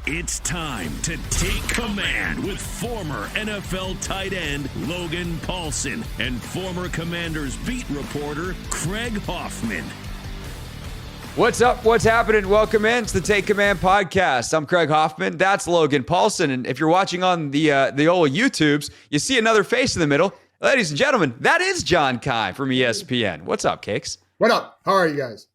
It's time to take command with former NFL tight end Logan Paulsen and former Commanders beat reporter Craig Hoffman. What's up? What's happening? Welcome in to the Take Command podcast. I'm Craig Hoffman. That's Logan Paulsen. And if you're watching on the old YouTubes, you see another face in the middle. Ladies and gentlemen, that is John Keim from ESPN. What's up, Cakes? What up? How are you guys?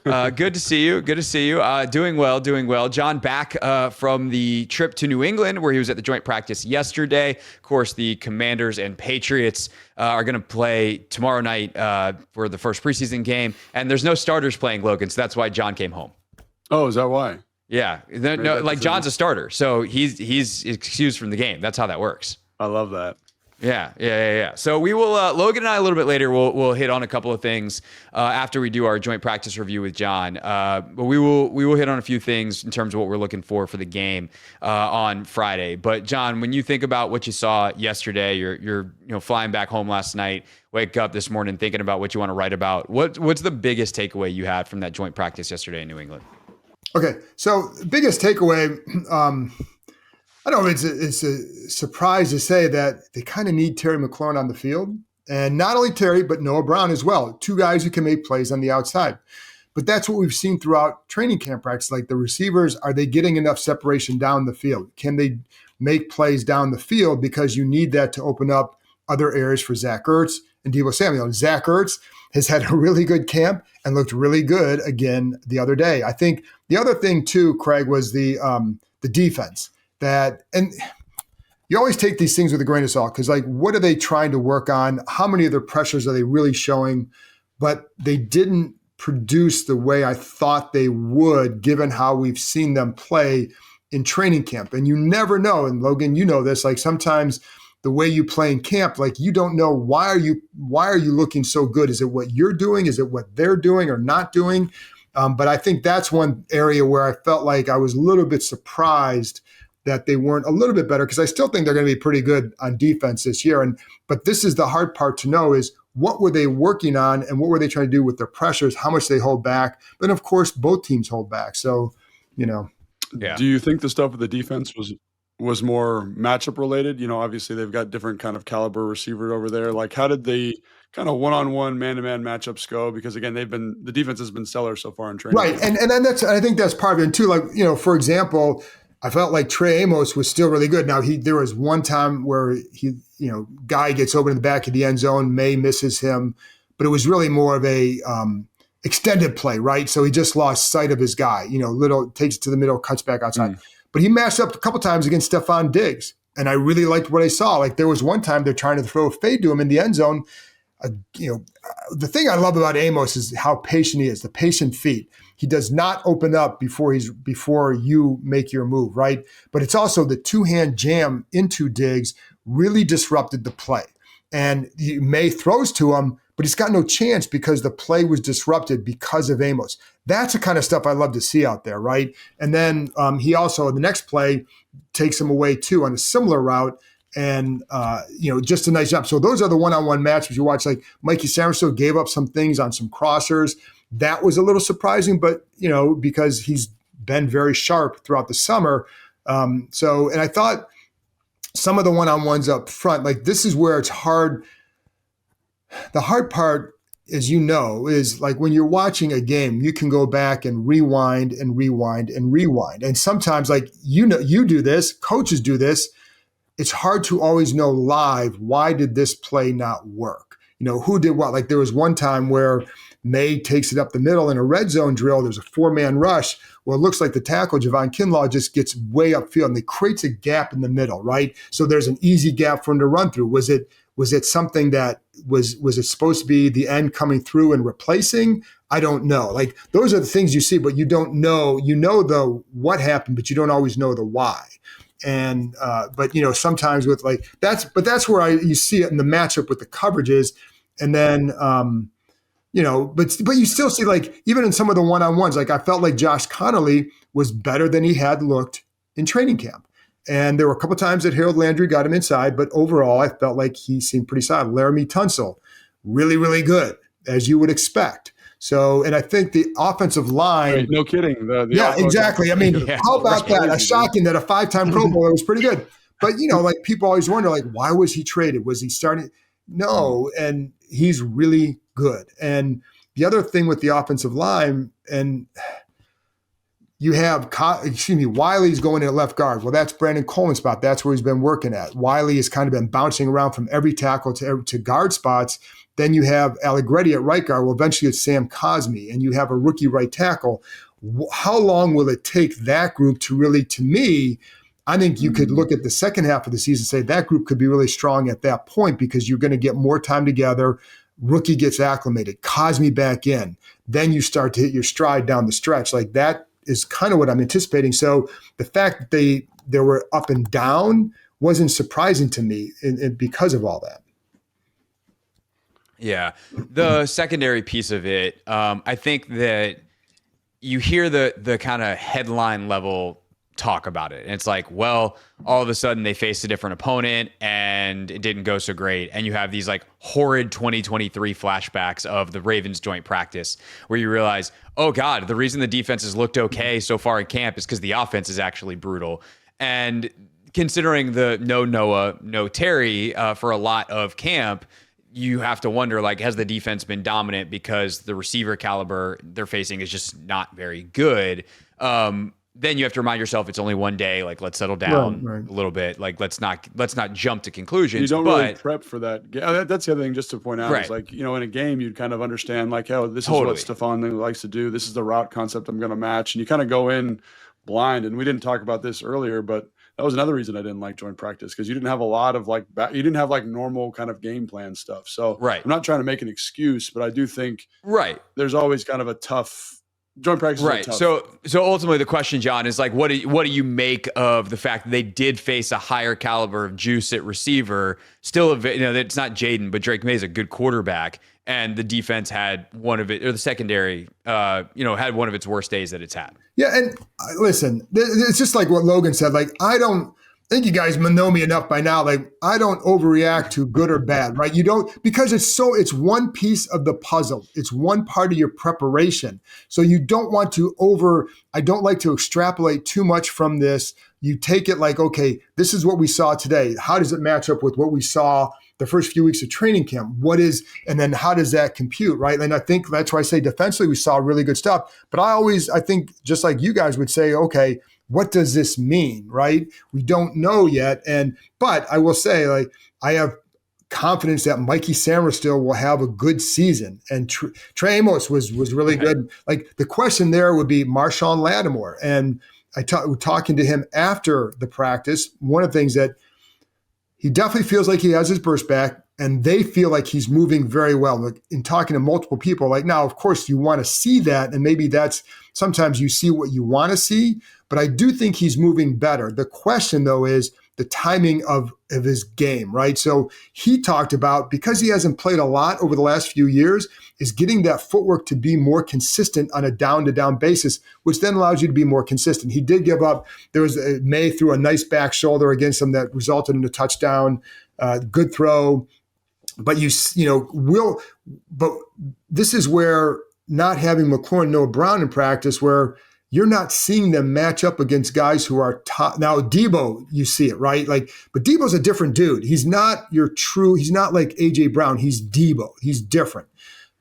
Good to see you. Good to see you. Doing well, doing well. John back from the trip to New England where he was at the joint practice yesterday. Of course, the Commanders and Patriots are going to play tomorrow night for the first preseason game. And there's no starters playing, Logan, so that's why John came home. Oh, is that why? Yeah. No, like John's a starter, so he's excused from the game. That's how that works. I love that. Yeah. So we will, Logan and I a little bit later, we'll hit on a couple of things after we do our joint practice review with John. But we will hit on a few things in terms of what we're looking for the game on Friday. But John, when you think about what you saw yesterday, you're flying back home last night, wake up this morning thinking about what you want to write about. What's the biggest takeaway you had from that joint practice yesterday in New England? Okay, so biggest takeaway. I don't know if it's a surprise to say that they kind of need Terry McLaurin on the field. And not only Terry, but Noah Brown as well. Two guys who can make plays on the outside. But that's what we've seen throughout training camp practice. Like the receivers, are they getting enough separation down the field? Can they make plays down the field? Because you need that to open up other areas for Zach Ertz and Deebo Samuel. And Zach Ertz has had a really good camp and looked really good again the other day. I think the other thing too, Craig, was the defense. And you always take these things with a grain of salt because, like, what are they trying to work on? How many of their pressures are they really showing? But they didn't produce the way I thought they would, given how we've seen them play in training camp. And you never know. And Logan, you know this. Like sometimes the way you play in camp, like you don't know why are you looking so good? Is it what you're doing? Is it what they're doing or not doing? But I think that's one area where I felt like I was a little bit surprised that they weren't a little bit better, because I still think they're going to be pretty good on defense this year. But this is the hard part to know is what were they working on and what were they trying to do with their pressures, how much they hold back. But of course, both teams hold back. So, Yeah. Do you think the stuff with the defense was more matchup related? Obviously they've got different kind of caliber receiver over there. Like how did the kind of one-on-one man-to-man matchups go? Because again, the defense has been stellar so far in training. Right. And then I think that's part of it too. Like, for example, I felt like Trey Amos was still really good. Now there was one time where guy gets open in the back of the end zone, May misses him, but it was really more of a extended play, right? So he just lost sight of his guy. Little takes it to the middle, cuts back outside. But he matched up a couple times against Stephon Diggs, and I really liked what I saw. Like there was one time they're trying to throw a fade to him in the end zone. The thing I love about Amos is how patient he is, the patient feet. He does not open up before you make your move, right? But it's also the two-hand jam into Diggs really disrupted the play. And May throws to him, but he's got no chance because the play was disrupted because of Amos. That's the kind of stuff I love to see out there, right? And then he also, the next play, takes him away too on a similar route. And, just a nice job. So those are the one-on-one matches you watch. Like Mikey Samerso gave up some things on some crossers. That was a little surprising, but, because he's been very sharp throughout the summer. And I thought some of the one-on-ones up front, like this is where it's hard. The hard part, as you know, is like when you're watching a game, you can go back and rewind and rewind and rewind. And sometimes you do this, coaches do this. It's hard to always know live, why did this play not work? Who did what? Like there was one time where May takes it up the middle in a red zone drill. There's a 4-man rush. Well, it looks like the tackle, Javon Kinlaw, just gets way upfield and it creates a gap in the middle, right? So there's an easy gap for him to run through. Was it something that was it supposed to be the end coming through and replacing? I don't know. Like those are the things you see, but you don't know. You know the what happened, but you don't always know the why. And but sometimes with that's where you see it in the matchup with the coverages, and then but you still see even in some of the one-on-ones, I felt like Josh Connolly was better than he had looked in training camp, and there were a couple times that Harold Landry got him inside, but overall I felt like he seemed pretty solid. Laramie Tunsil, really really good, as you would expect. So, and I think the offensive line. Wait, no kidding. Yeah, exactly. I mean, how about that? Crazy, Shocking that a 5-time Pro Bowler was pretty good. But, like people always wonder, like, why was he traded? Was he starting? No, and he's really good. And the other thing with the offensive line, and you have, Wiley's going in at left guard. Well, that's Brandon Coleman's spot. That's where he's been working at. Wiley has kind of been bouncing around from every tackle to guard spots. Then you have Allegretti at right guard. Well, eventually it's Sam Cosmi, and you have a rookie right tackle. How long will it take that group to really, to me, I think you could look at the second half of the season and say that group could be really strong at that point because you're going to get more time together. Rookie gets acclimated, Cosmi back in. Then you start to hit your stride down the stretch. Like that is kind of what I'm anticipating. So the fact that they were up and down wasn't surprising to me because of all that. Yeah. The secondary piece of it, I think that you hear the kind of headline level talk about it. And it's like, well, all of a sudden they faced a different opponent and it didn't go so great. And you have these like horrid 2023 flashbacks of the Ravens joint practice where you realize, oh God, the reason the defense has looked okay so far in camp is because the offense is actually brutal. And considering the no Noah, no Terry for a lot of camp, you have to wonder, like, has the defense been dominant because the receiver caliber they're facing is just not very good? Then you have to remind yourself it's only one day. Like, let's settle down a little bit. Like, let's not jump to conclusions. You don't really prep for that. That's the other thing just to point out is like, in a game, you'd kind of understand like, oh, this is what Stephon likes to do. This is the route concept I'm going to match. And you kind of go in blind. And we didn't talk about this earlier, but that was another reason I didn't like joint practice because you didn't have a lot of you didn't have like normal kind of game plan stuff. So I'm not trying to make an excuse, but I do think there's always kind of a tough joint practice. Right. So ultimately the question, John, is like, what do you make of the fact that they did face a higher caliber of juice at receiver? Still, it's not Jaden, but Drake May is a good quarterback, and the defense had the secondary, had one of its worst days that it's had. Yeah, and listen, it's just like what Logan said. Like, I think you guys know me enough by now. Like, I don't overreact to good or bad, right? You don't, because it's one piece of the puzzle. It's one part of your preparation. So you don't want to I don't like to extrapolate too much from this. You take it like, okay, this is what we saw today. How does it match up with what we saw the first few weeks of training camp? And then how does that compute, right? And I think that's why I say defensively, we saw really good stuff. But I think just like you guys would say, okay, what does this mean, right? We don't know yet. But I will say, like, I have confidence that Mikey Samerstill will have a good season. And Trey Amos was really good. Like, the question there would be Marshawn Lattimore. And talking to him after the practice, one of the things that he definitely feels like he has his burst back, and they feel like he's moving very well. Like, in talking to multiple people, like, now, of course, you want to see that, and maybe that's sometimes you see what you want to see, but I do think he's moving better. The question, though, is the timing of his game, right? So he talked about, because he hasn't played a lot over the last few years, is getting that footwork to be more consistent on a down-to-down basis, which then allows you to be more consistent. He did give up. There was May threw a nice back shoulder against him that resulted in a touchdown, good throw. But but this is where not having McLaurin, Noah Brown in practice, where you're not seeing them match up against guys who are top. Now, Debo, you see it, right? Like, but Debo's a different dude. He's not he's not like A.J. Brown. He's Debo. He's different.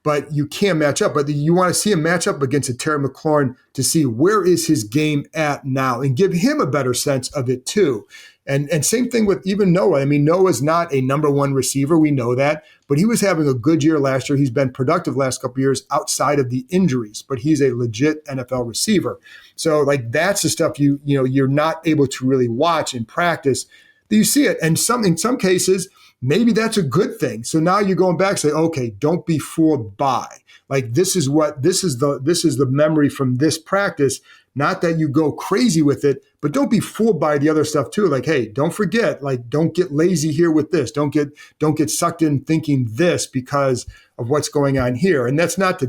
But you can't match up. But you want to see him match up against a Terry McLaurin to see where is his game at now and give him a better sense of it too. And same thing with even Noah. I mean, Noah's not a number one receiver. We know that. But he was having a good year last year. He's been productive last couple of years outside of the injuries. But he's a legit NFL receiver. So, like, that's the stuff you're not able to really watch in practice. You see it. And in some cases, maybe that's a good thing. So now you're going back and say, okay, don't be fooled by. Like, this is the memory from this practice. Not that you go crazy with it, but don't be fooled by the other stuff too. Like, hey, don't forget, like, don't get lazy here with this. Don't get sucked in thinking this because of what's going on here. And that's not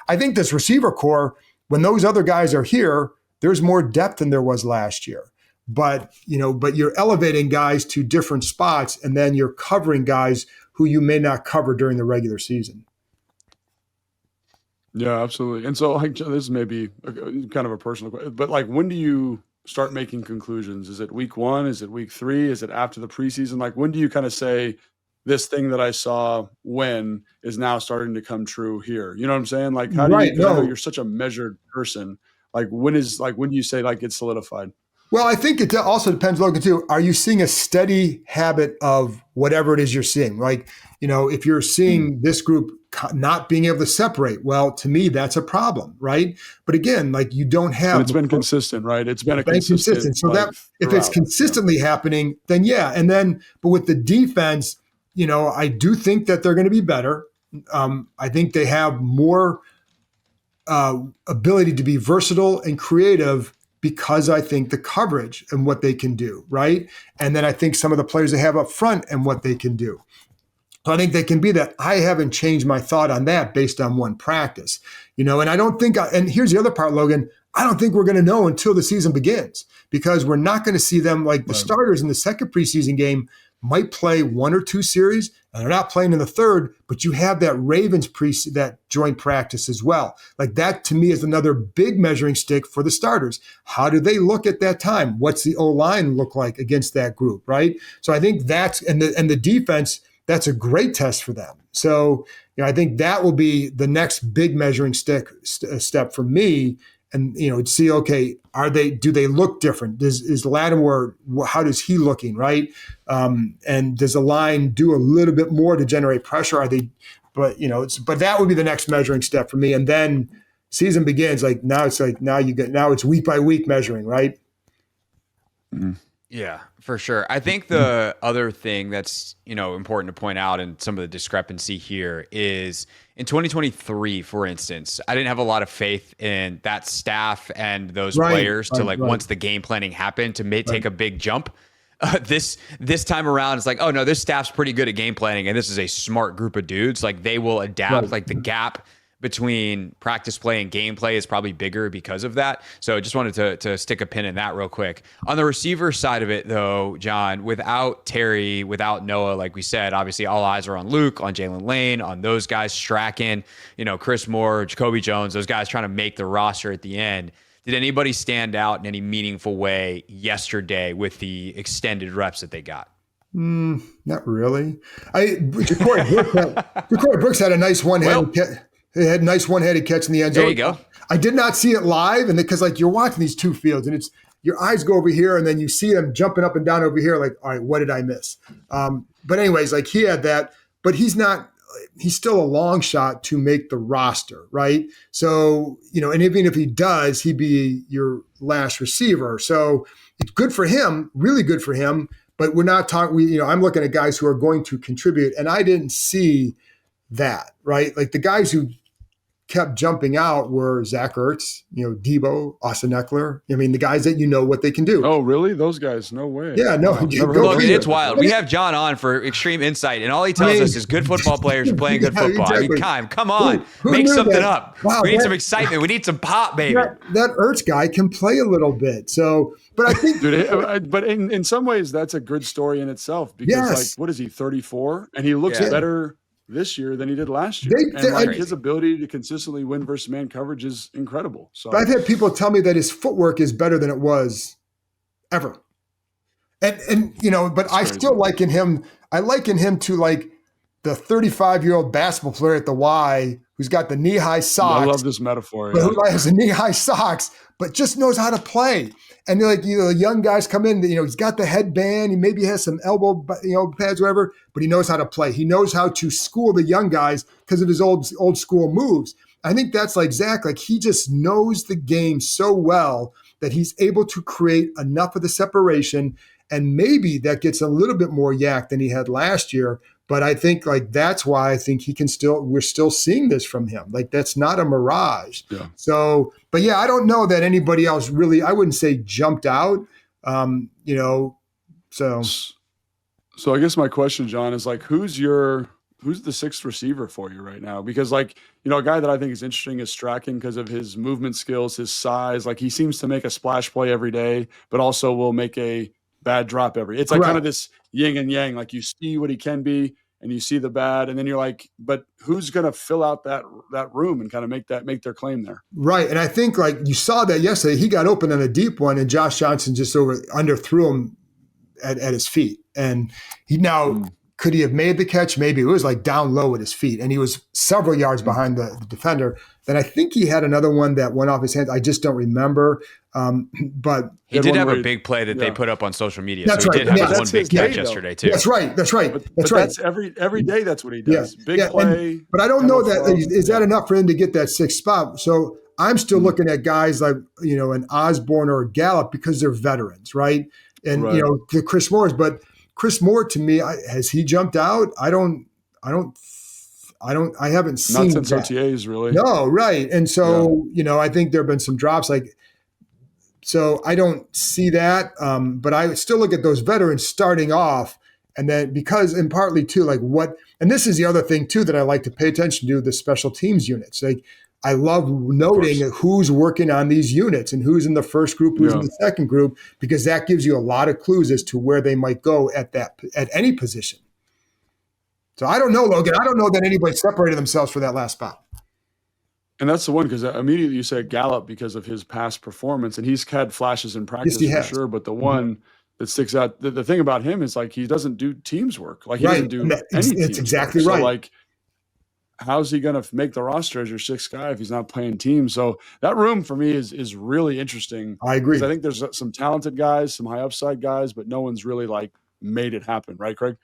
I think this receiver core, when those other guys are here, there's more depth than there was last year. But you're elevating guys to different spots, and then you're covering guys who you may not cover during the regular season. Yeah, absolutely. And so, like, this is maybe kind of a personal question, but like, when do you start making conclusions? Is it week 1? Is it week 3? Is it after the preseason? Like, when do you kind of say this thing that I saw when is now starting to come true here? You know what I'm saying? Like, how do you? Right. Because I know No. you're such a measured person. Like, when do you say like it's solidified? Well, I think it also depends, Logan, too. Are you seeing a steady habit of whatever it is you're seeing? Like, if you're seeing this group not being able to separate, well, to me, that's a problem, right? But again, like you don't And have it's been consistent, right? It's been a consistent consistent. So that like if it's throughout. Yeah. consistently happening, then yeah. And then, but with the defense, I do think that they're going to be better. I think they have more ability to be versatile and creative because I think the coverage and what they can do, right? And then I think some of the players they have up front and what they can do. So I think they can be that. I haven't changed my thought on that based on one practice, and I don't think, and here's the other part, Logan, I don't think we're going to know until the season begins because we're not going to see them like the starters in the second preseason game might play 1 or 2 series and they're not playing in the third, but you have that Ravens that joint practice as well. Like that to me is another big measuring stick for the starters. How do they look at that time? What's the O-line look like against that group, right? So I think that's, and the defense, that's a great test for them. So, I think that will be the next big measuring step for me. And, to see, okay, do they look different? Is Lattimore, how does he looking, right? And does the line do a little bit more to generate pressure? But that would be the next measuring step for me. And then season begins, now it's week by week measuring, right? Mm-hmm. Yeah, for sure. I think the other thing that's, important to point out and some of the discrepancy here is in 2023, for instance, I didn't have a lot of faith in that staff and those players to once the game planning happened to take a big jump. This time around, it's like, oh no, this staff's pretty good at game planning and this is a smart group of dudes. Like they will adapt, like the gap between practice play and gameplay is probably bigger because of that. So just wanted to stick a pin in that real quick. On the receiver side of it, though, John, without Terry, without Noah, like we said, obviously all eyes are on Luke, on Jalen Lane, on those guys, Strachan, Chris Moore, Jacoby Jones, those guys trying to make the roster at the end. Did anybody stand out in any meaningful way yesterday with the extended reps that they got? Not really. Jacory Brooks had a nice one-handed catch. They had a nice one-handed catch in the end zone. There you go. I did not see it live, and because you're watching these two fields, and it's your eyes go over here, and then you see them jumping up and down over here. Like, all right, what did I miss? But anyways, he had that, but he's not. He's still a long shot to make the roster, right? So and even if he does, he'd be your last receiver. So it's good for him, really good for him. But we're not talking. I'm looking at guys who are going to contribute, and I didn't see that, right? Like the guys who kept jumping out were Zach Ertz, Debo, Austin Eckler. I mean, the guys that what they can do. Oh, really? Those guys? No way. Yeah, no. Look, it's wild. We have John on for extreme insight, and all he tells us is good football players are playing good football. Exactly. I mean, come on. Who make something that? up. Wow, we need some excitement. We need some pop, baby. That Ertz guy can play a little bit. So, but I think. Dude, but in some ways, that's a good story in itself because, what is he, 34? And he looks better this year than he did last year. His ability to consistently win versus man coverage is incredible. So I've had people tell me that his footwork is better than it was ever. And but I still liken him. I liken him to the 35-year-old basketball player at the Y who's got the knee-high socks. I love this metaphor. Who has the knee-high socks, but just knows how to play. And young guys come in, he's got the headband, he maybe has some elbow, pads, whatever, but he knows how to play. He knows how to school the young guys because of his old school moves. I think that's like Zach, he just knows the game so well that he's able to create enough of the separation. And maybe that gets a little bit more yak than he had last year. But I think that's why I think we're still seeing this from him. That's not a mirage. Yeah. So, but yeah, I don't know that anybody else really, I wouldn't say jumped out, so. So I guess my question, John, is who's the sixth receiver for you right now? Because a guy that I think is interesting is Strachan because of his movement skills, his size. He seems to make a splash play every day, but also will make a bad drop it's kind of this yin and yang. You see what he can be and you see the bad, and then you're like, but who's going to fill out that room and kind of make their claim there? Right. And I think like you saw that yesterday, he got open on a deep one and Josh Johnson just underthrew him at his feet. And he could he have made the catch? Maybe. It was like down low at his feet, and he was several yards behind the defender. Then I think he had another one that went off his hands. I just don't remember. But he did have a big play that they put up on social media. That's so he did have one big catch yesterday too. That's right. That's right. But that's right. That's every day. That's what he does. Big play. But I don't know is that enough for him to get that sixth spot? So I'm still looking at guys like, an Osborne or a Gallup because they're veterans, right? And the Chris Moore's, but Chris Moore to me, has he jumped out? I haven't seen not since that. OTAs really. No, right. And so, I think there have been some drops so I don't see that. But I still look at those veterans starting off, and then and partly too, and this is the other thing too that I like to pay attention to, the special teams units. Like I love noting who's working on these units and who's in the first group, who's in the second group, because that gives you a lot of clues as to where they might go at any position. So I don't know, Logan. I don't know that anybody separated themselves for that last spot. And that's the one, because immediately you said Gallup because of his past performance, and he's had flashes in practice for sure. But the one that sticks out, the thing about him is he doesn't do teams work. He doesn't do any teams It's exactly work. right. So how's he going to make the roster as your sixth guy if he's not playing teams? So that room for me is really interesting. I agree. I think there's some talented guys, some high upside guys, but no one's really made it happen. Right, Craig?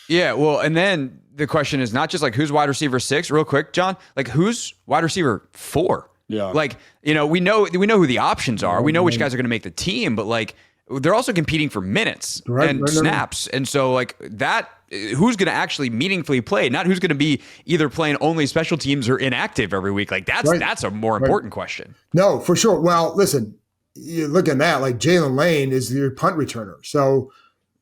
Yeah. Well, and then the question is not just who's wide receiver 6 real quick, John, who's wide receiver 4? Yeah. We know who the options are. We know which guys are going to make the team, but they're also competing for minutes and snaps. And so that, who's going to actually meaningfully play, not who's going to be either playing only special teams or inactive every week. That's a more important question. No, for sure. Well, listen, you look at that, Jalen Lane is your punt returner. So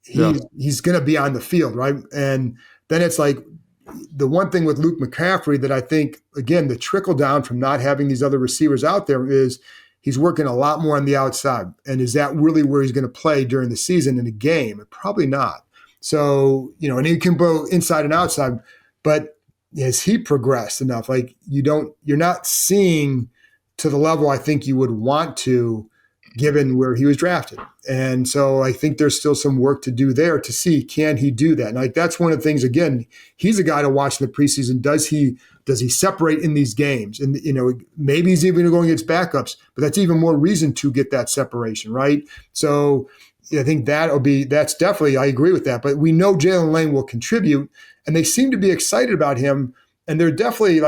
he's going to be on the field, right? And then it's the one thing with Luke McCaffrey that I think, again, the trickle down from not having these other receivers out there is he's working a lot more on the outside. And is that really where he's going to play during the season in a game? Probably not. So, and he can go inside and outside, but has he progressed enough? You're not seeing to the level I think you would want to, given where he was drafted. And so I think there's still some work to do there to see, can he do that? And that's one of the things, again, he's a guy to watch in the preseason. Does he separate in these games? And, maybe he's even going against backups, but that's even more reason to get that separation, right? So I think that's definitely, I agree with that. But we know Jalen Lane will contribute, and they seem to be excited about him. And they're definitely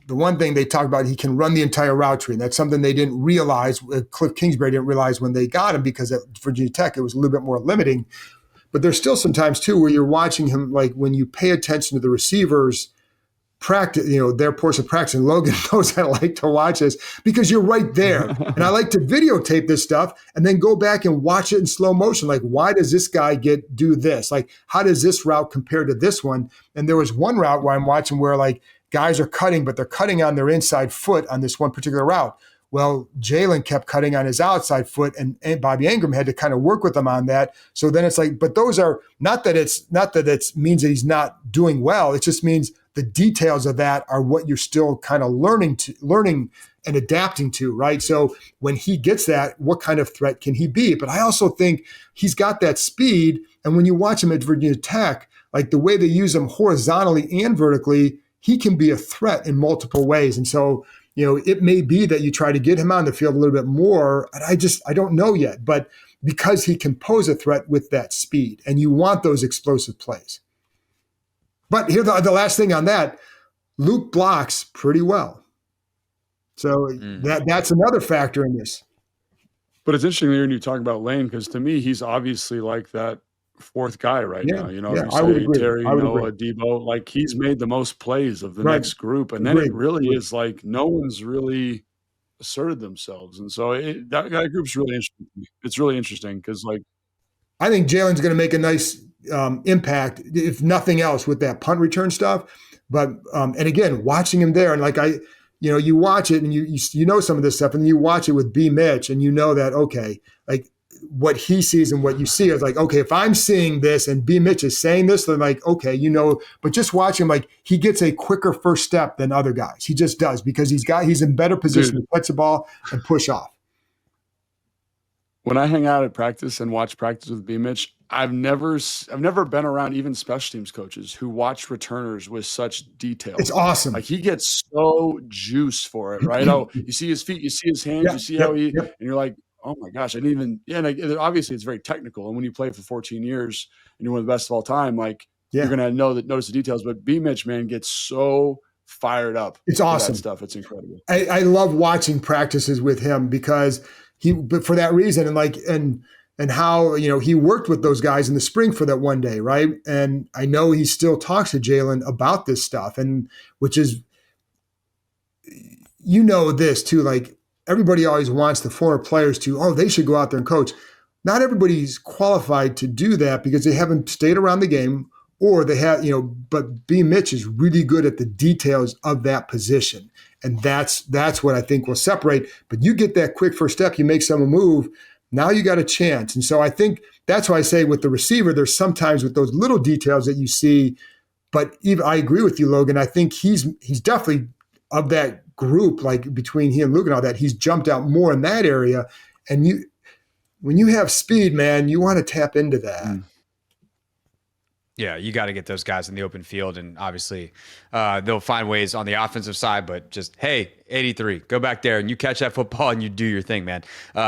the one thing they talk about, he can run the entire route tree. And that's something they didn't realize. Cliff Kingsbury didn't realize when they got him, because at Virginia Tech, it was a little bit more limiting. But there's still some times too where you're watching him, when you pay attention to the receivers practice, their portion of practice. And Logan knows I like to watch this because you're right there. And I like to videotape this stuff and then go back and watch it in slow motion. Why does this guy do this? How does this route compare to this one? And there was one route where I'm watching where guys are cutting, but they're cutting on their inside foot on this one particular route. Well, Jalen kept cutting on his outside foot, and Bobby Ingram had to kind of work with him on that. So then it's but those are not that it means that he's not doing well. It just means the details of that are what you're still kind of learning and adapting to, right? So when he gets that, what kind of threat can he be? But I also think he's got that speed. And when you watch him at Virginia Tech, the way they use him horizontally and vertically, he can be a threat in multiple ways. And so, it may be that you try to get him on the field a little bit more. And I don't know yet, but because he can pose a threat with that speed, and you want those explosive plays. But here, the last thing on that, Luke blocks pretty well. So that's another factor in this. But it's interesting when you talk about Lane, because to me, he's obviously that fourth guy right now. If you say Terry, Noah, Debo, he's made the most plays of the next group. And then it really is no one's really asserted themselves. And so that group's really interesting. It's really interesting because I think Jalen's going to make a nice impact, if nothing else, with that punt return stuff. But and again, watching him there, and you watch it and you know some of this stuff, and you watch it with B. Mitch, and you know that, okay, what he sees and what you see is like, okay, if I'm seeing this and B. Mitch is saying this, then like, okay, but just watch him, like he gets a quicker first step than other guys. He just does because he's in better position to catch the ball and push off. When I hang out at practice and watch practice with B. Mitch, I've never been around even special teams coaches who watch returners with such detail. It's awesome. Like he gets so juiced for it, right? Oh, you see his feet, you see his hands, you see how he, and you're like, oh my gosh, I didn't even, and obviously it's very technical. And when you play for 14 years and you're one of the best of all time, like you're going to notice the details. But B. Mitch, man, gets so fired up. It's awesome. That stuff. It's incredible. I love watching practices with him because but for that reason, and how, he worked with those guys in the spring for that one day, right? And I know he still talks to Jalen about this stuff, and which is, this too, like everybody always wants the former players to, they should go out there and coach. Not everybody's qualified to do that because they haven't stayed around the game, or they have, but B. Mitch is really good at the details of that position. And that's what I think will separate. But you get that quick first step, you make someone move, now you got a chance. And so I think that's why I say with the receiver, there's sometimes with those little details that you see. But even I agree with you, Logan. I think he's definitely of that group, like between he and Luke and all that, he's jumped out more in that area. And when you have speed, man, you want to tap into that. Yeah, you got to get those guys in the open field, and obviously they'll find ways on the offensive side, but just, hey, 83, go back there and you catch that football and you do your thing, man.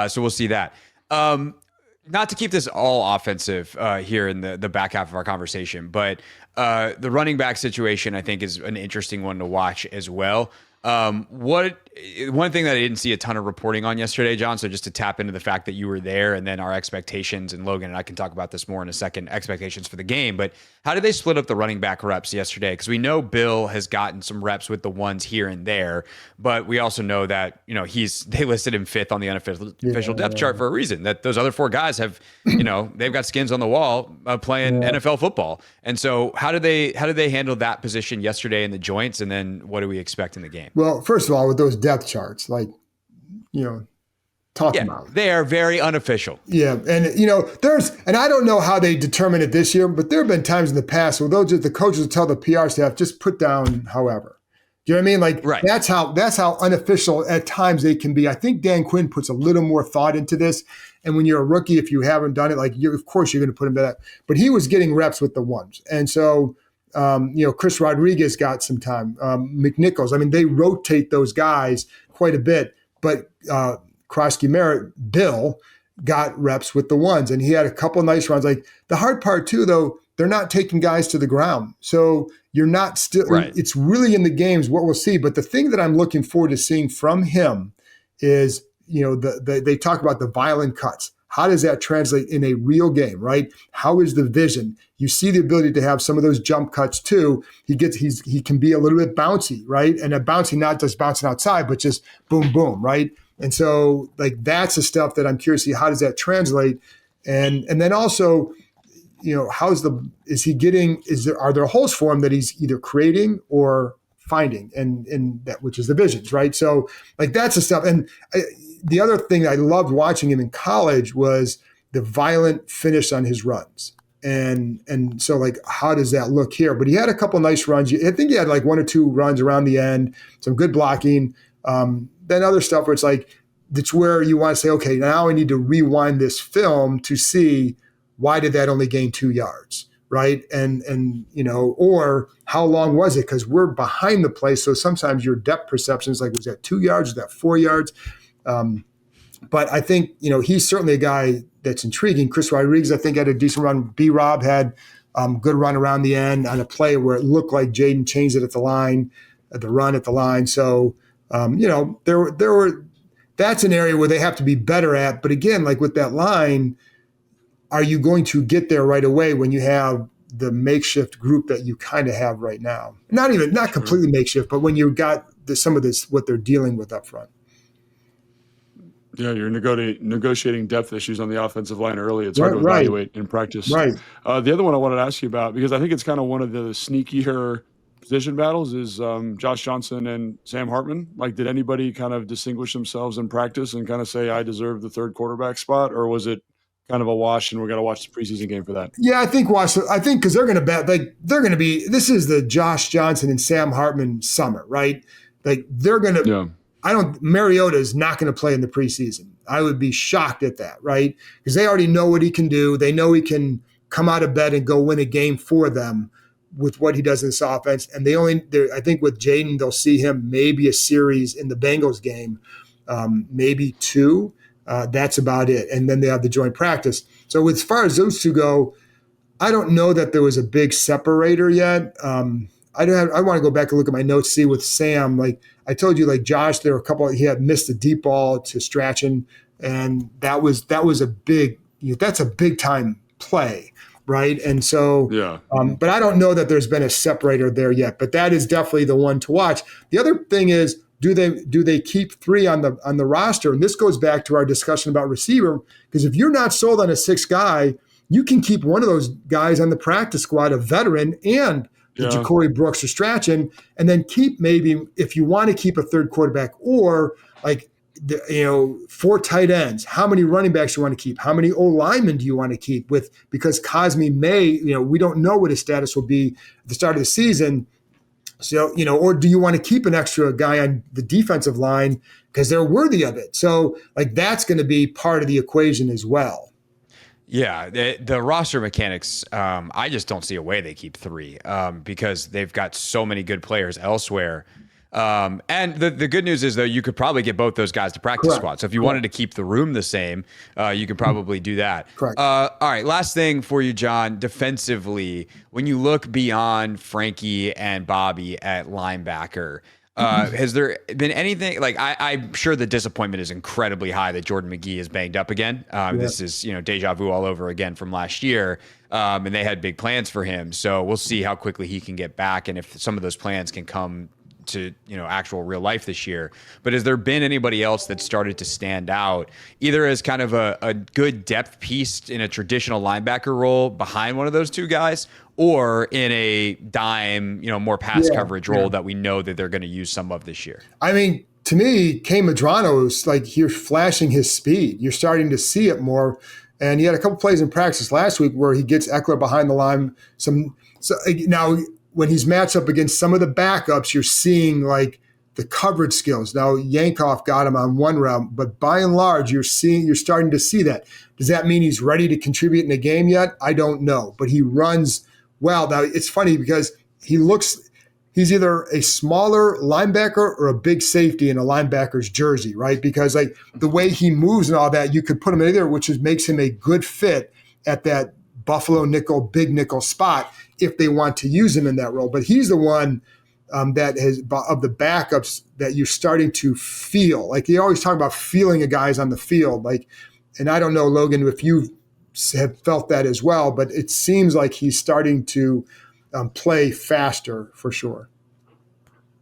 So we'll see that. Not to keep this all offensive here in the back half of our conversation, but the running back situation, I think, is an interesting one to watch as well. One thing that I didn't see a ton of reporting on yesterday, John, so just to tap into the fact that you were there, and then our expectations, and Logan and I can talk about this more in a second, expectations for the game, but how did they split up the running back reps yesterday? Because we know Bill has gotten some reps with the ones here and there, but we also know that, they listed him 5th on the unofficial depth chart for a reason, that those other 4 guys have, they've got skins on the wall playing NFL football. And so how did they handle that position yesterday in the joints? And then what do we expect in the game? Well, first of all, with those depth charts, like, talk about. They are very unofficial. Yeah. And, and I don't know how they determine it this year, but there have been times in the past where the coaches will tell the PR staff, just put down however. Do you know what I mean? Like, right. That's how unofficial at times they can be. I think Dan Quinn puts a little more thought into this. And when you're a rookie, if you haven't done it, like, of course you're going to put him to that. But he was getting reps with the ones. And so, Chris Rodriguez got some time. McNichols. I mean, they rotate those guys quite a bit. But Krosky Merritt, Bill, got reps with the ones. And he had a couple nice runs. Like, the hard part, too, though, they're not taking guys to the ground. So you're not still right. It's really in the games what we'll see. But the thing that I'm looking forward to seeing from him is, they talk about the violent cuts. How does that translate in a real game, right? How is the vision? You see the ability to have some of those jump cuts too. He can be a little bit bouncy, right? And a bouncy, not just bouncing outside, but just boom, boom, right? And so like that's the stuff that I'm curious to see, how does that translate? And then also, are there holes for him that he's either creating or finding, and that, which is the visions, right? So like that's the stuff. And the other thing I loved watching him in college was the violent finish on his runs. And so like, how does that look here? But he had a couple nice runs. I think he had like 1 or 2 runs around the end, some good blocking. Then other stuff where it's like, that's where you want to say, okay, now I need to rewind this film to see why did that only gain 2 yards, right? And or how long was it? Because we're behind the play. So sometimes your depth perception is like, was that 2 yards? Was that 4 yards? But I think, he's certainly a guy that's intriguing. Chris Rodriguez, I think, had a decent run. B-Rob had good run around the end on a play where it looked like Jaden changed it at the line, at the run at the line. So, that's an area where they have to be better at. But again, like with that line, are you going to get there right away when you have the makeshift group that you kind of have right now? Not completely makeshift, but when you've got some of this, what they're dealing with up front. Yeah, you're negotiating depth issues on the offensive line early. It's hard to evaluate in practice. Right. The other one I wanted to ask you about, because I think it's kind of one of the sneakier position battles, is Josh Johnson and Sam Hartman. Like, did anybody kind of distinguish themselves in practice and kind of say, I deserve the third quarterback spot? Or was it kind of a wash, and we're going to watch the preseason game for that? Yeah, I think because they're going to bet, like they're going to be. This is the Josh Johnson and Sam Hartman summer, right? Like they're going to. Yeah. Mariota is not going to play in the preseason. I would be shocked at that, right? Because they already know what he can do. They know he can come out of bed and go win a game for them with what he does in this offense. And I think with Jaden, they'll see him maybe a series in the Bengals game, maybe 2. That's about it. And then they have the joint practice. So as far as those two go, I don't know that there was a big separator yet. I want to go back and look at my notes, see with Sam. Like I told you, like Josh, there were a couple. He had missed a deep ball to Strachan, and that's a big time play, right? And so, yeah. But I don't know that there's been a separator there yet. But that is definitely the one to watch. The other thing is, do they keep 3 on the roster? And this goes back to our discussion about receiver, because if you're not sold on a 6th guy, you can keep one of those guys on the practice squad, a veteran, and Ja'Cory Brooks or Strachan, and then keep maybe if you want to keep a 3rd quarterback or like 4 tight ends. How many running backs do you want to keep? How many O linemen do you want to keep? Because Cosme may, we don't know what his status will be at the start of the season. So, or do you want to keep an extra guy on the defensive line because they're worthy of it? So, like that's going to be part of the equation as well. Yeah, the roster mechanics, I just don't see a way they keep 3 because they've got so many good players elsewhere. And the good news is, though, you could probably get both those guys to practice squad. So if you wanted to keep the room the same, you could probably do that. Correct. All right, last thing for you, John. Defensively, when you look beyond Frankie and Bobby at linebacker, has there been anything like I'm sure the disappointment is incredibly high that Jordan McGee is banged up again. This is deja vu all over again from last year, and they had big plans for him. So we'll see how quickly he can get back and if some of those plans can come to actual real life this year. But has there been anybody else that started to stand out either as kind of a good depth piece in a traditional linebacker role behind one of those 2 guys, or in a dime, more pass coverage role that we know that they're going to use some of this year? I mean, to me, Keim Medrano is like you're flashing his speed. You're starting to see it more. And he had a couple plays in practice last week where he gets Eckler behind the line. Now, when he's matched up against some of the backups, you're seeing like the coverage skills. Now, Yankoff got him on one route, but by and large, you're starting to see that. Does that mean he's ready to contribute in a game yet? I don't know, but he runs well. Now, it's funny because he's either a smaller linebacker or a big safety in a linebacker's jersey, right? Because like the way he moves and all that, you could put him in there, which makes him a good fit at that Buffalo nickel, big nickel spot if they want to use him in that role. But he's the one that has, of the backups, that you're starting to feel. Like you always talk about feeling a guy's on the field. Like, and I don't know, Logan, if you have felt that as well, but it seems like he's starting to play faster for sure.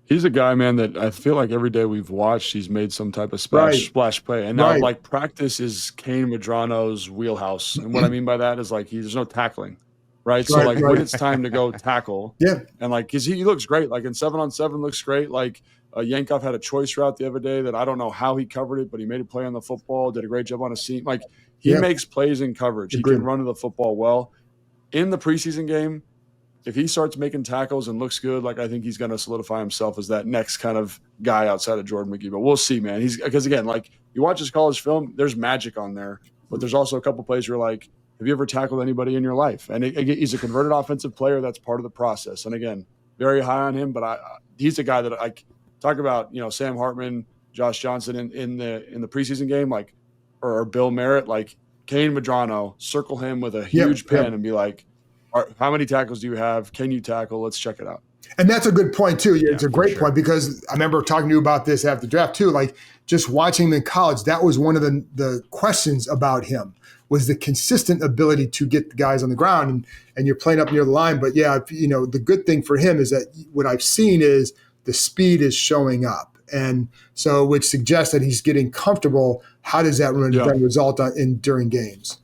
He's a guy, man, that I feel like every day we've watched, he's made some type of splash play. And now, like, practice is Keim Medrano's wheelhouse. And what I mean by that is, like, there's no tackling, right? So, like, when it's time to go tackle, and, like, because he looks great. Like, in 7-on-7 looks great. Like, Yankoff had a choice route the other day that I don't know how he covered it, but he made a play on the football, did a great job on a seam. Like, he makes plays in coverage. He can run to the football well. In the preseason game, if he starts making tackles and looks good, like I think he's going to solidify himself as that next kind of guy outside of Jordan McGee. But we'll see, man. Because again, like you watch his college film, there's magic on there, but there's also a couple plays where like, have you ever tackled anybody in your life? And he's a converted offensive player. That's part of the process. And again, very high on him. But he's a guy that I talk about. Sam Hartman, Josh Johnson in the preseason game, like or Bill Merritt, like Keim Medrano, circle him with a huge pen and be like, how many tackles do you have? Can you tackle? Let's check it out. And that's a good point, too. It's a great point because I remember talking to you about this after the draft, too. Like, just watching him in college, that was one of the questions about him was the consistent ability to get the guys on the ground. And you're playing up near the line. But, the good thing for him is that what I've seen is the speed is showing up. And so which suggests that he's getting comfortable. How does that result during games?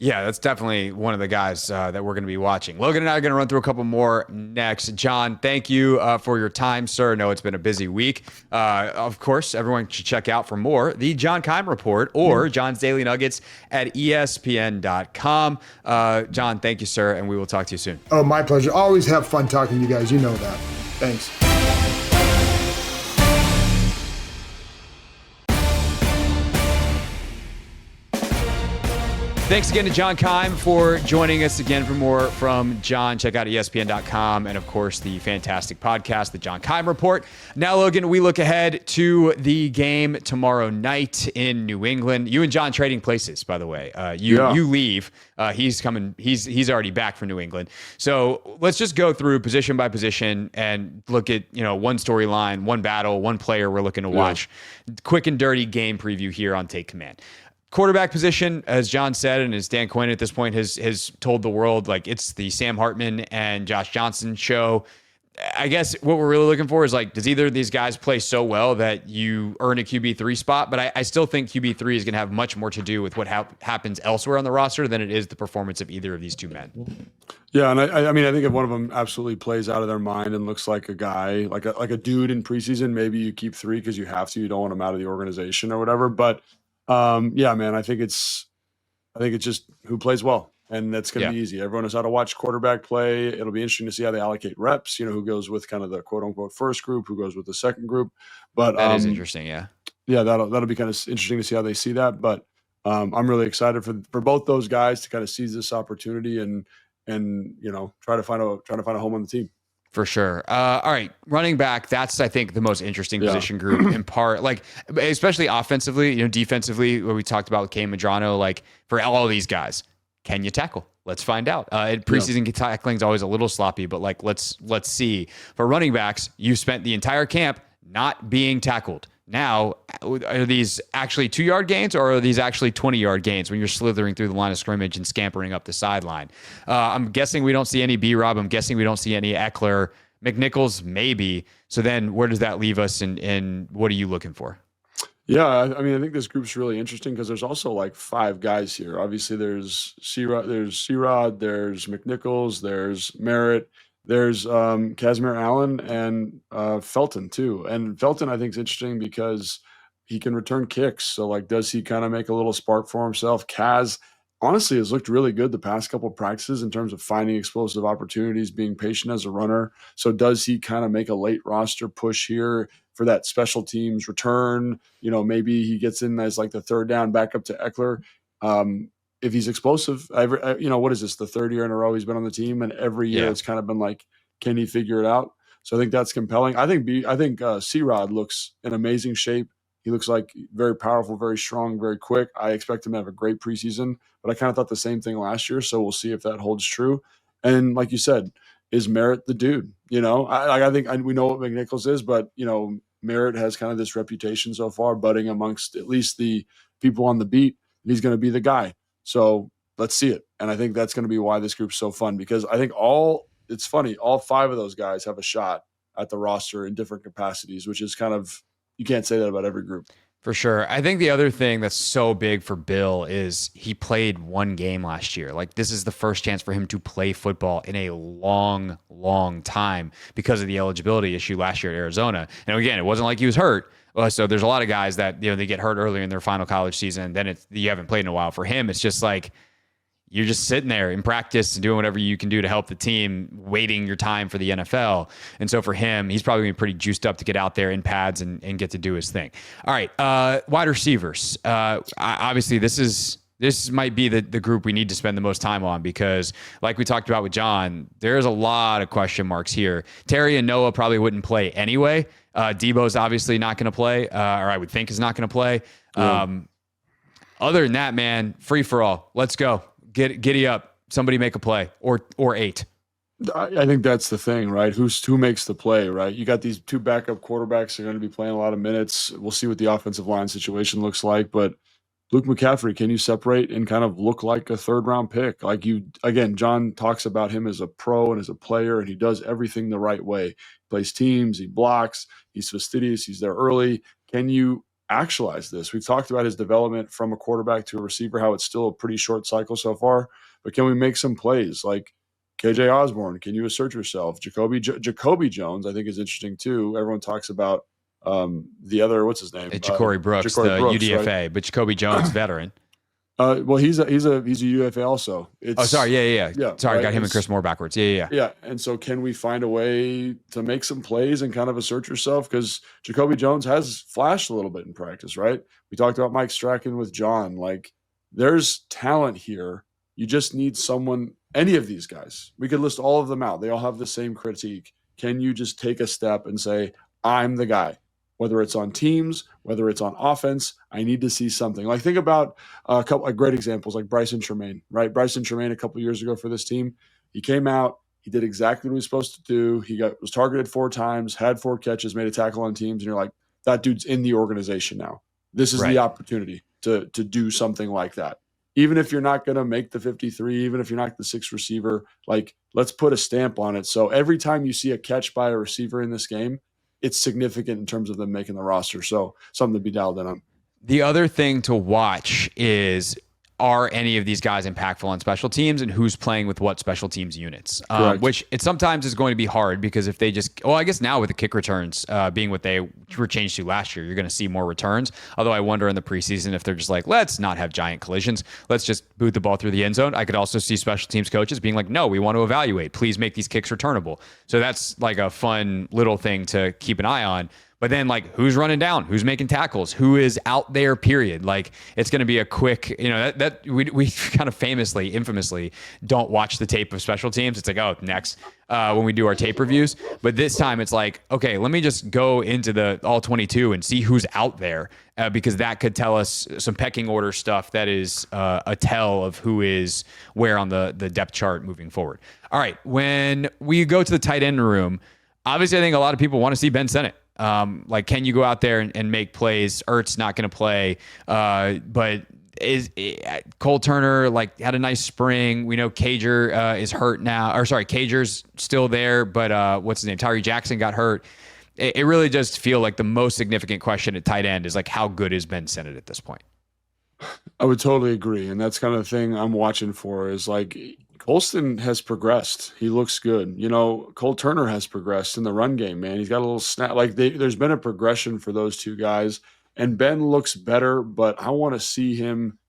Yeah, that's definitely one of the guys that we're going to be watching. Logan and I are going to run through a couple more next. John, thank you for your time, sir. I know it's been a busy week. Of course, everyone should check out for more the John Keim Report or John's Daily Nuggets at ESPN.com. John, thank you, sir, and we will talk to you soon. Oh, my pleasure. Always have fun talking to you guys. You know that. Thanks. Thanks again to John Keim for joining us again. For more from John, check out ESPN.com and, of course, the fantastic podcast, the John Keim Report. Now, Logan, we look ahead to the game tomorrow night in New England. You and John trading places, by the way. You leave. He's coming. He's already back from New England. So let's just go through position by position and look at one storyline, one battle, one player we're looking to watch. Quick and dirty game preview here on Take Command. Quarterback position, as John said, and as Dan Quinn at this point has told the world, like, it's the Sam Hartman and Josh Johnson show. I guess what we're really looking for is, like, does either of these guys play so well that you earn a QB3 spot? But I still think QB3 is going to have much more to do with what happens elsewhere on the roster than it is the performance of either of these two men. Yeah, and I mean, I think if one of them absolutely plays out of their mind and looks like a guy, like a dude in preseason, maybe you keep 3 because you have to. You don't want him out of the organization or whatever. But yeah, man, I think it's just who plays well, and that's going to be easy. Everyone knows how to watch quarterback play. It'll be interesting to see how they allocate reps, who goes with kind of the quote unquote first group, who goes with the second group. But that is interesting. Yeah, that'll be kind of interesting to see how they see that. But I'm really excited for both those guys to kind of seize this opportunity and try to find a home on the team. For sure. All right. Running back, that's, I think, the most interesting position group in part, like, especially offensively, defensively, what we talked about with Kay Madrano, like, for all of these guys, can you tackle? Let's find out. Preseason tackling is always a little sloppy, but, like, let's see. For running backs, you spent the entire camp not being tackled. Now, are these actually 2-yard gains, or are these actually 20-yard gains when you're slithering through the line of scrimmage and scampering up the sideline? I'm guessing we don't see any B-Rob. I'm guessing we don't see any Eckler. McNichols, maybe. So then where does that leave us, and what are you looking for? Yeah, I mean, I think this group's really interesting because there's also like 5 guys here. Obviously, there's C-Rod, there's McNichols, there's Merritt, there's Casimir Allen, and Felton too. And Felton, I think, is interesting because he can return kicks. So, like, does he kind of make a little spark for himself? Kaz, honestly, has looked really good the past couple of practices in terms of finding explosive opportunities, being patient as a runner. So does he kind of make a late roster push here for that special teams return? Maybe he gets in as like the third down backup to Eckler. If he's explosive, what is this, the third year in a row he's been on the team, and every year it's kind of been like, can he figure it out? So I think that's compelling. I think C-Rod looks in amazing shape. He looks like very powerful, very strong, very quick. I expect him to have a great preseason, but I kind of thought the same thing last year, so we'll see if that holds true. And like you said, is Merritt the dude? I think we know what McNichols is, but Merritt has kind of this reputation so far, budding amongst at least the people on the beat. He's going to be the guy. So let's see it. And I think that's going to be why this group's so fun, because I think it's funny, all 5 of those guys have a shot at the roster in different capacities, which is kind of, you can't say that about every group. For sure. I think the other thing that's so big for Bill is he played 1 game last year. Like, this is the first chance for him to play football in a long, long time because of the eligibility issue last year at Arizona. And again, it wasn't like he was hurt. So there's a lot of guys that, they get hurt earlier in their final college season. Then you haven't played in a while. For him, it's just like, you're just sitting there in practice and doing whatever you can do to help the team, waiting your time for the NFL. And so for him, he's probably going to be pretty juiced up to get out there in pads and get to do his thing. All right, wide receivers. Obviously, this might be the group we need to spend the most time on because, like we talked about with John, there's a lot of question marks here. Terry and Noah probably wouldn't play anyway. Debo's obviously not going to play, or I would think is not going to play. Other than that, man, free for all. Let's go. Giddy up. Somebody make a play or 8. I think that's the thing, right? Who makes the play, right? You got these 2 backup quarterbacks that are going to be playing a lot of minutes. We'll see what the offensive line situation looks like, but Luke McCaffrey, can you separate and kind of look like a 3rd-round pick? Like John talks about him as a pro and as a player, and he does everything the right way. He plays teams, he blocks, he's fastidious, he's there early. Can you actualize this? We've talked about his development from a quarterback to a receiver, how it's still a pretty short cycle so far, but can we make some plays? Like KJ Osborne, can you assert yourself? Jacoby Jones, I think, is interesting too. Everyone talks about the other, what's his name? Ja'Cory Brooks, Ja'Cory the Brooks, UDFA, right? but Jacoby Jones, veteran. Well, he's a UFA also. Sorry, yeah. Sorry, right? got him and Chris Moore backwards. Yeah. Yeah, and so can we find a way to make some plays and kind of assert yourself? Because Jacoby Jones has flashed a little bit in practice, right? We talked about Mike Strachan with John. Like, there's talent here. You just need someone, any of these guys. We could list all of them out. They all have the same critique. Can you just take a step and say, I'm the guy? Whether it's on teams, whether it's on offense, I need to see something. Like, think about a couple of great examples, like Bryson Tremaine, right? Bryson Tremaine a couple of years ago for this team, he came out, he did exactly what he was supposed to do. He was targeted 4 times, had 4 catches, made a tackle on teams, and you're like, that dude's in the organization now. This is the opportunity to do something like that. Even if you're not going to make the 53, even if you're not the 6th receiver, like, let's put a stamp on it. So every time you see a catch by a receiver in this game, it's significant in terms of them making the roster. So something to be dialed in on. The other thing to watch is, are any of these guys impactful on special teams, and who's playing with what special teams units? Which it sometimes is going to be hard, because if they just, I guess now with the kick returns being what they were changed to last year, you're going to see more returns. Although I wonder in the preseason if they're just like, let's not have giant collisions. Let's just boot the ball through the end zone. I could also see special teams coaches being like, no, we want to evaluate. Please make these kicks returnable. So that's like a fun little thing to keep an eye on. But then, like, who's running down? Who's making tackles? Who is out there, period? Like, it's going to be a quick, that we kind of infamously don't watch the tape of special teams. It's like, oh, next, when we do our tape reviews. But this time it's like, okay, let me just go into the all 22 and see who's out there, because that could tell us some pecking order stuff that is a tell of who is where on the depth chart moving forward. All right, when we go to the tight end room, obviously I think a lot of people want to see Ben Sinnott. Like, can you go out there and make plays? Ertz not going to play, but Cole Turner had a nice spring. We know Cager is hurt now, or sorry, Cager's still there, but what's his name? Tyree Jackson got hurt. It really does feel like the most significant question at tight end is like, how good is Ben Sinnott at this point? I would totally agree, and that's kind of the thing I'm watching for. Is like, Colston has progressed. He looks good. Cole Turner has progressed in the run game, man. He's got a little snap. Like, there's been a progression for those two guys, and Ben looks better, but I want to see him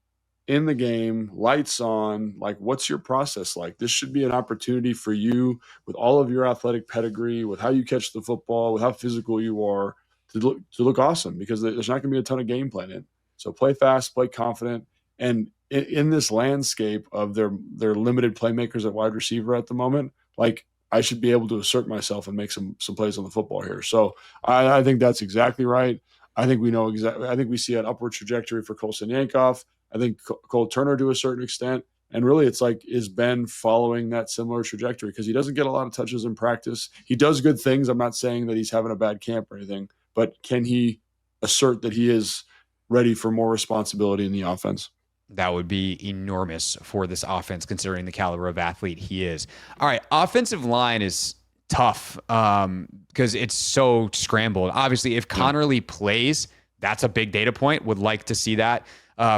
in the game, lights on. Like, what's your process like? This should be an opportunity for you, with all of your athletic pedigree, with how you catch the football, with how physical you are, to look awesome, because there's not going to be a ton of game plan in. So play fast, play confident, and in this landscape of their limited playmakers at wide receiver at the moment, like, I should be able to assert myself and make some plays on the football here. So I think that's exactly right. I think we know exactly. I think we see an upward trajectory for Colson Yankoff. I think Cole Turner to a certain extent, and really it's like, is Ben following that similar trajectory? Because he doesn't get a lot of touches in practice. He does good things. I'm not saying that he's having a bad camp or anything, but can he assert that he is ready for more responsibility in the offense? That would be enormous for this offense, considering the caliber of athlete he is. All right, offensive line is tough because it's so scrambled. Obviously, if Connerly plays, that's a big data point. Would like to see that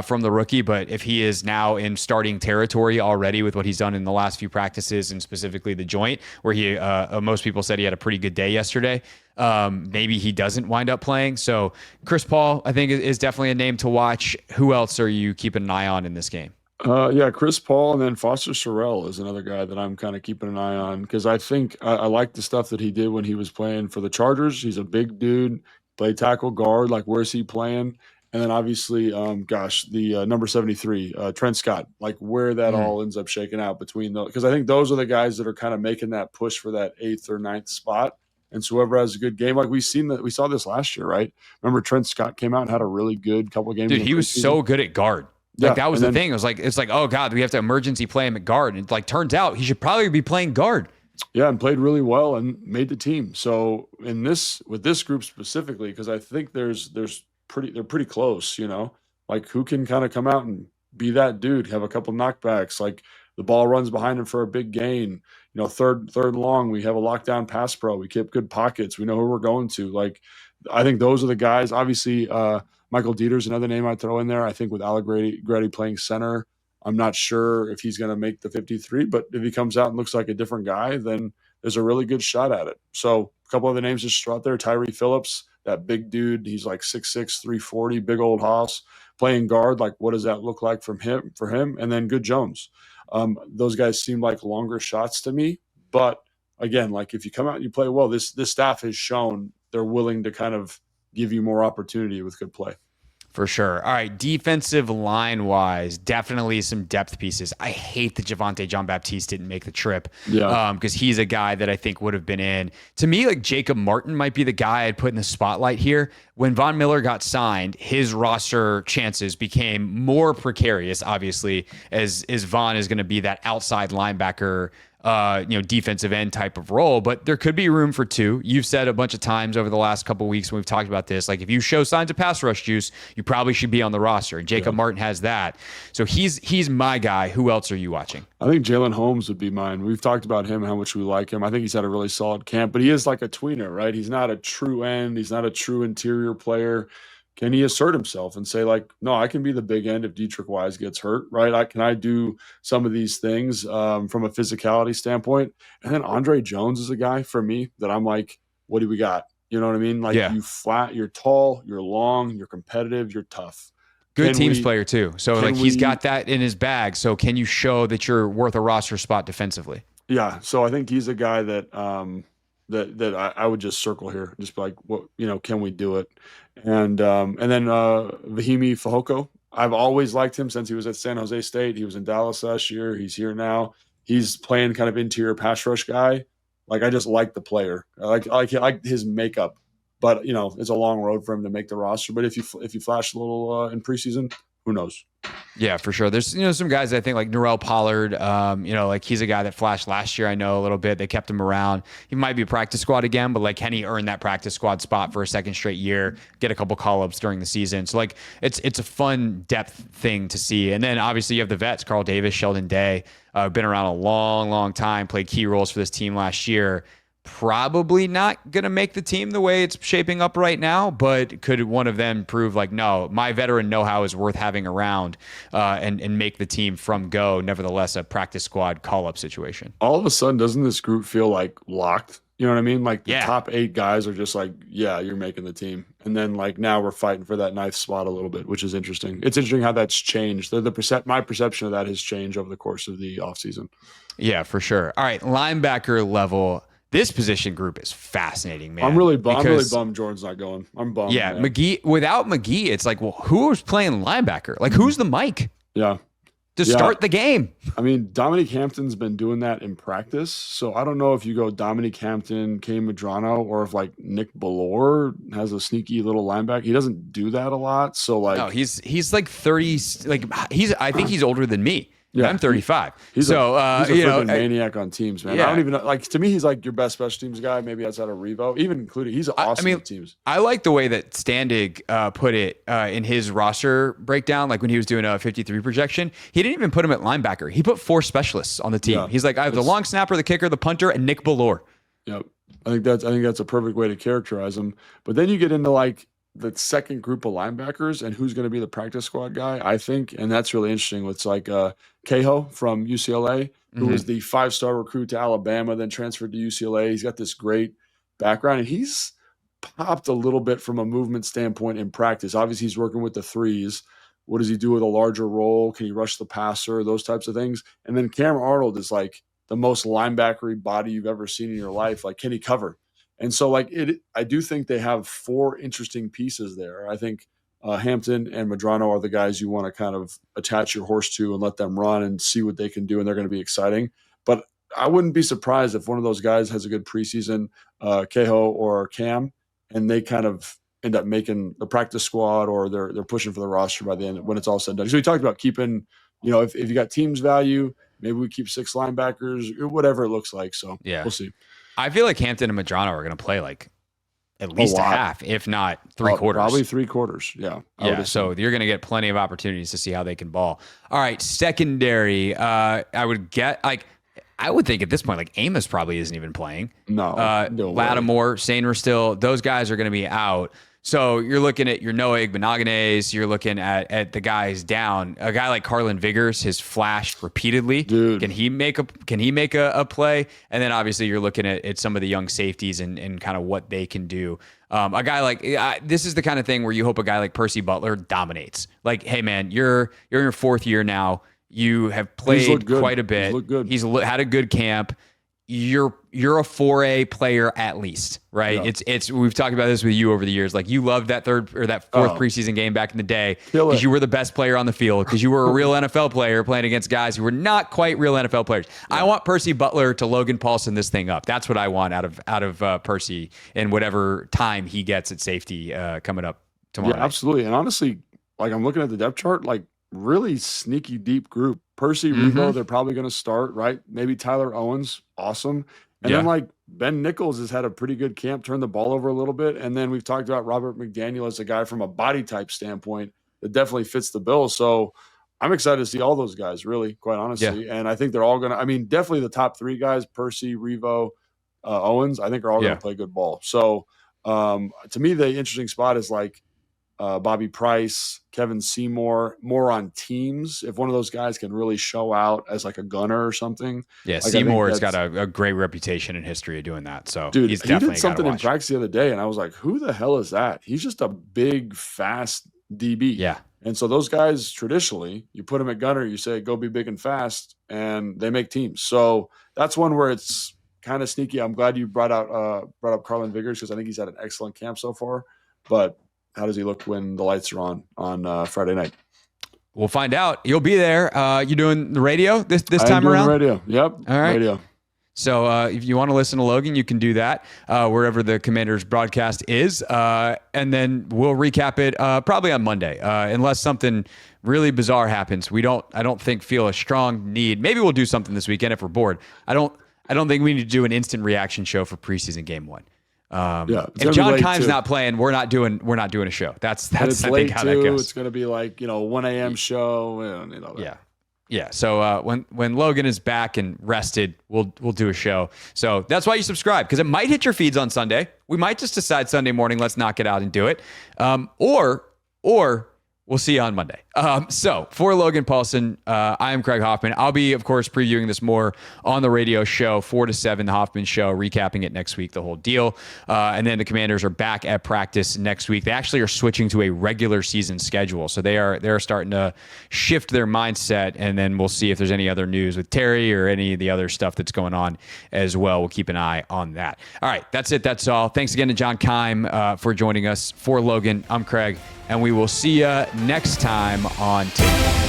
from the rookie, but if he is now in starting territory already with what he's done in the last few practices, and specifically the joint, where he most people said he had a pretty good day yesterday, maybe he doesn't wind up playing. So Chris Paul, I think, is definitely a name to watch. Who else are you keeping an eye on in this game? Chris Paul, and then Foster Sorrell is another guy that I'm kind of keeping an eye on, because I think I like the stuff that he did when he was playing for the Chargers. He's a big dude, play tackle, guard. Like, where's he playing? And then obviously, the number 73, Trent Scott, like, where that all ends up shaking out between those. Because I think those are the guys that are kind of making that push for that 8th or 9th spot. And so whoever has a good game, like we saw this last year, right? Remember, Trent Scott came out and had a really good couple of games. Dude, he was so good at guard. Like, that was the thing. It's like, oh God, we have to emergency play him at guard. And like, turns out he should probably be playing guard. Yeah, and played really well and made the team. So with this group specifically, because I think they're pretty close, like, who can kind of come out and be that dude, have a couple knockbacks, like the ball runs behind him for a big gain, third and long, we have a lockdown pass pro, we keep good pockets, we know who we're going to. Like, I think those are the guys. Obviously, Michael Dieter's another name I'd throw in there. I think with Allegretti playing center, I'm not sure if he's going to make the 53, but if he comes out and looks like a different guy, then there's a really good shot at it. So a couple other names just throw out there. Tyree Phillips, that big dude. He's like 6'6", 340, big old hoss. Playing guard, like what does that look like for him? And then Good Jones. Those guys seem like longer shots to me. But again, like if you come out and you play well, this staff has shown they're willing to kind of give you more opportunity with good play. For sure. All right, defensive line-wise, definitely some depth pieces. I hate that Javonte Jean-Baptiste didn't make the trip because he's a guy that I think would have been in. To me, like Jacob Martin might be the guy I'd put in the spotlight here. When Von Miller got signed, his roster chances became more precarious, obviously, as Von is going to be that outside linebacker defensive end type of role, but there could be room for two. You've said a bunch of times over the last couple of weeks when we've talked about this, like if you show signs of pass rush juice, you probably should be on the roster. And Jacob Martin has that. So he's my guy. Who else are you watching? I think Jalen Holmes would be mine. We've talked about him, how much we like him. I think he's had a really solid camp, but he is like a tweener, right? He's not a true end. He's not a true interior player. Can he assert himself and say, like, no, I can be the big end if Dietrich Wise gets hurt, right? Can I do some of these things from a physicality standpoint? And then Andre Jones is a guy for me that I'm like, what do we got? You know what I mean? Like you're tall, you're long, you're competitive, you're tough. Good teams player too. So like he's got that in his bag. So can you show that you're worth a roster spot defensively? Yeah. So I think he's a guy that that I would just circle here, just be like, what, can we do it? And then Vahimi Fehoko, I've always liked him since he was at San Jose State. He was in Dallas last year. He's here now. He's playing kind of interior pass rush guy. Like I just like the player. I like his makeup, but it's a long road for him to make the roster. But if you flash a little in preseason, who knows? Yeah, for sure. There's some guys I think like Norrell Pollard. Like he's a guy that flashed last year. I know a little bit. They kept him around. He might be a practice squad again, but like can he earn that practice squad spot for a second straight year? Get a couple call ups during the season. So like it's a fun depth thing to see. And then obviously you have the vets, Carl Davis, Sheldon Day, been around a long time, played key roles for this team last year. Probably not going to make the team the way it's shaping up right now, but could one of them prove like, no, my veteran know-how is worth having around and make the team from go, nevertheless, a practice squad call-up situation. All of a sudden, doesn't this group feel like locked? You know what I mean? Like the top 8 guys are just like, yeah, you're making the team. And then like now we're fighting for that 9th spot a little bit, which is interesting. It's interesting how that's changed. My perception of that has changed over the course of the offseason. Yeah, for sure. All right, linebacker level. This position group is fascinating, man. I'm really bummed Jordan's not going. I'm bummed. Yeah, man. McGee. Without McGee, it's like, well, who's playing linebacker? Like, who's the Mike? Yeah. To start the game. I mean, Dominique Hampton's been doing that in practice, so I don't know if you go Dominique Hampton, Kay Medrano, or if like Nick Bellore has a sneaky little linebacker. He doesn't do that a lot. So like, no, he's like 30. Like I think he's older than me. Yeah, I'm 35. He's a maniac on teams, man. Yeah. I don't even know. Like to me, he's like your best special teams guy, maybe outside of Revo, even including. He's awesome at teams. I like the way that Standig put it in his roster breakdown. Like when he was doing a 53 projection, he didn't even put him at linebacker. He put 4 specialists on the team. Yeah, he's like, I have the long snapper, the kicker, the punter, and Nick Bellore. Yep, I think that's a perfect way to characterize him. But then you get into like the second group of linebackers and who's going to be the practice squad guy, I think. And that's really interesting. It's like Kehoe from UCLA, who was the 5-star recruit to Alabama, then transferred to UCLA. He's got this great background, and he's popped a little bit from a movement standpoint in practice. Obviously, he's working with the 3s. What does he do with a larger role? Can he rush the passer? Those types of things. And then Cameron Arnold is like the most linebackery body you've ever seen in your life. Like, can he cover? And so, like, I do think they have 4 interesting pieces there. I think Hampton and Medrano are the guys you want to kind of attach your horse to and let them run and see what they can do, and they're going to be exciting. But I wouldn't be surprised if one of those guys has a good preseason, Kehoe or Cam, and they kind of end up making the practice squad, or they're pushing for the roster by the end when it's all said and done. So we talked about keeping, if you got teams value, maybe we keep 6 linebackers, whatever it looks like. So we'll see. I feel like Hampton and Medrano are going to play like at least a half, if not 3/4. Probably 3/4. Yeah. Yeah. So you're going to get plenty of opportunities to see how they can ball. All right. Secondary. I would get like I would think at this point, like Amos probably isn't even playing. No way. Lattimore, Sainer still, those guys are going to be out. So you're looking at your Noah Igbinoghene, you're looking at the guys down. A guy like Carlin Vigors has flashed repeatedly. Dude. Can he make a play? And then obviously you're looking at some of the young safeties and kind of what they can do. A guy like this is the kind of thing where you hope a guy like Percy Butler dominates. Like, hey man, you're in your 4th year now. You have played quite a bit. He's looked good. He's had a good camp. You're a 4A player at least, right? Yeah. It's we've talked about this with you over the years. Like you loved that 4th preseason game back in the day Kill it. because you were the best player on the field, because you were a real NFL player playing against guys who were not quite real NFL players. Yeah. I want Percy Butler to Logan Paulsen this thing up. That's what I want out of Percy in whatever time he gets at safety coming up tomorrow. Yeah, absolutely. And honestly, like I'm looking at the depth chart, like really sneaky deep group. Percy, Revo, they're probably going to start, right? Maybe Tyler Owens, awesome. And then like Ben Nichols has had a pretty good camp, turned the ball over a little bit. And then we've talked about Robert McDaniel as a guy from a body type standpoint that definitely fits the bill. So I'm excited to see all those guys, really, quite honestly. And I think they're all going to, I mean, definitely the top 3 guys, Percy, Revo, Owens, I think are all going to play good ball. So to me, the interesting spot is like, Bobby Price, Kevin Seymour, more on teams. If one of those guys can really show out as like a gunner or something. Yeah, like Seymour's got a great reputation and history of doing that. So dude, he's definitely he did something in practice the other day, and I was like, who the hell is that? He's just a big, fast DB. Yeah. And so those guys, traditionally, you put them at gunner, you say, go be big and fast, and they make teams. So that's one where it's kind of sneaky. I'm glad you brought up Carlin Vigors, because I think he's had an excellent camp so far. But how does he look when the lights are on Friday night? We'll find out. You'll be there. You doing the radio this time around? Radio. Yep. All right. Radio. So if you want to listen to Logan, you can do that wherever the Commanders broadcast is. And then we'll recap it probably on Monday, unless something really bizarre happens. I don't think feel a strong need. Maybe we'll do something this weekend if we're bored. I don't think we need to do an instant reaction show for preseason game 1. If John Keim's not playing, we're not doing a show. That's I think how that goes. It's going to be like 1 a.m. show. We don't need all that. Yeah. So when Logan is back and rested, we'll do a show. So that's why you subscribe, because it might hit your feeds on Sunday. We might just decide Sunday morning, let's knock it out and do it. Or we'll see you on Monday. So for Logan Paulsen, I am Craig Hoffman. I'll be, of course, previewing this more on the radio show, 4 to 7, the Hoffman Show, recapping it next week, the whole deal. And then the Commanders are back at practice next week. They actually are switching to a regular season schedule. So they're starting to shift their mindset, and then we'll see if there's any other news with Terry or any of the other stuff that's going on as well. We'll keep an eye on that. All right, that's it. That's all. Thanks again to John Keim for joining us. For Logan, I'm Craig, and we will see you next time on Tape.